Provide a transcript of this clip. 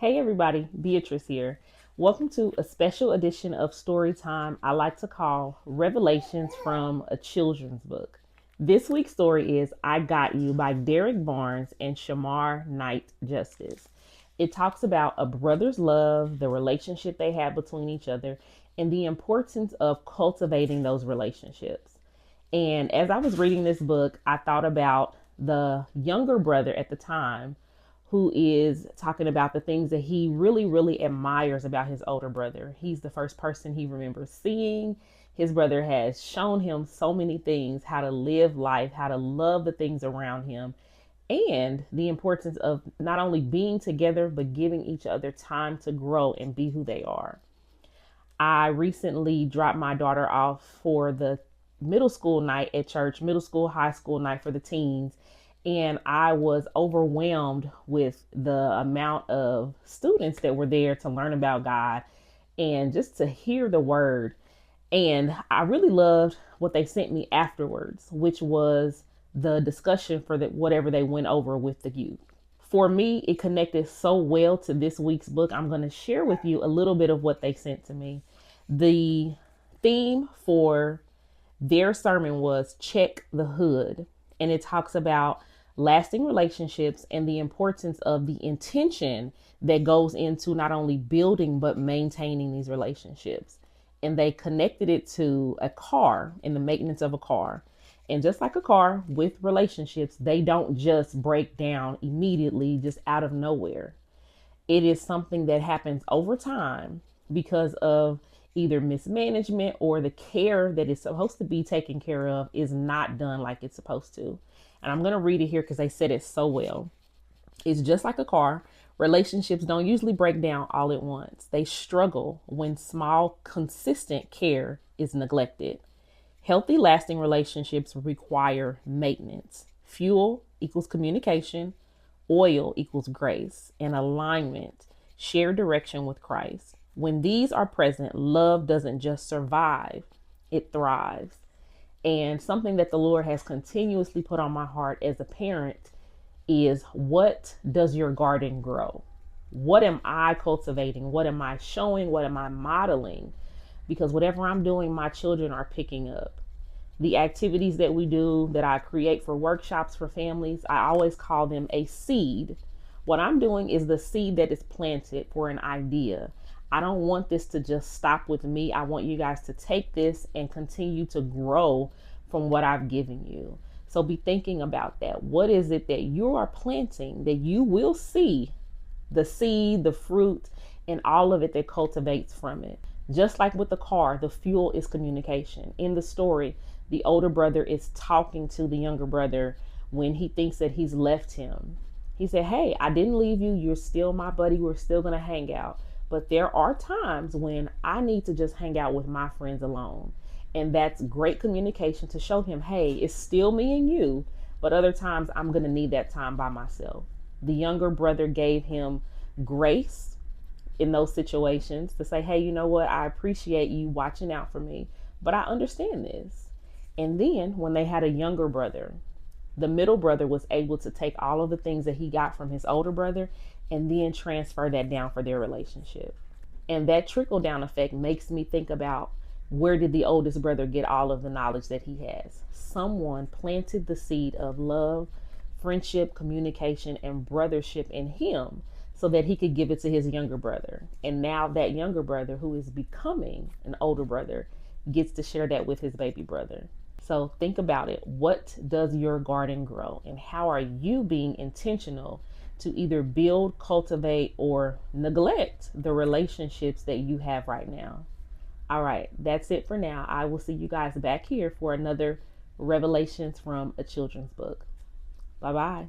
Hey everybody, Beatrice here. Welcome to a special edition of Story Time I like to call Revelations from a Children's Book. This week's story is I Got You by Derrick Barnes and Shamar Knight Justice. It talks about a brother's love, the relationship they have between each other, and the importance of cultivating those relationships. And as I was reading this book, I thought about the younger brother at the time who is talking about the things that he really, really admires about his older brother. He's the first person he remembers seeing. His brother has shown him so many things, how to live life, how to love the things around him, and the importance of not only being together, but giving each other time to grow and be who they are. I recently dropped my daughter off for the middle school night at church, middle school, high school night for the teens. And I was overwhelmed with the amount of students that were there to learn about God and just to hear the word. And I really loved what they sent me afterwards, which was the discussion for whatever they went over with the youth. For me, it connected so well to this week's book. I'm going to share with you a little bit of what they sent to me. The theme for their sermon was Check the Hood, and it talks about lasting relationships and the importance of the intention that goes into not only building but maintaining these relationships. And they connected it to a car and the maintenance of a car. And just like a car with relationships, they don't just break down immediately, just out of nowhere. It is something that happens over time because of either mismanagement or the care that is supposed to be taken care of is not done like it's supposed to. And I'm going to read it here because they said it so well. It's just like a car. Relationships don't usually break down all at once. They struggle when small, consistent care is neglected. Healthy, lasting relationships require maintenance. Fuel equals communication. Oil equals grace and alignment, shared direction with Christ. When these are present, love doesn't just survive, it thrives. And something that the Lord has continuously put on my heart as a parent is, what does your garden grow? What am I cultivating? What am I showing? What am I modeling? Because whatever I'm doing, my children are picking up. The activities that we do, that I create for workshops for families, I always call them a seed. What I'm doing is the seed that is planted for an idea. I don't want this to just stop with me. I want you guys to take this and continue to grow from what I've given you. So be thinking about that. What is it that you are planting that you will see the seed, the fruit, and all of it that cultivates from it? Just like with the car, the fuel is communication. In the story, the older brother is talking to the younger brother when he thinks that he's left him. He said, hey, I didn't leave you. You're still my buddy. We're still going to hang out. But there are times when I need to just hang out with my friends alone. And that's great communication to show him, hey, it's still me and you. But other times I'm going to need that time by myself. The younger brother gave him grace in those situations to say, hey, you know what? I appreciate you watching out for me, but I understand this. And then when they had a younger brother, the middle brother was able to take all of the things that he got from his older brother and then transfer that down for their relationship. And that trickle down effect makes me think about, where did the oldest brother get all of the knowledge that he has? Someone planted the seed of love, friendship, communication, and brothership in him so that he could give it to his younger brother. And now that younger brother, who is becoming an older brother, gets to share that with his baby brother. So think about it. What does your garden grow? And how are you being intentional to either build, cultivate, or neglect the relationships that you have right now? All right, that's it for now. I will see you guys back here for another Revelations from a Children's Book. Bye-bye.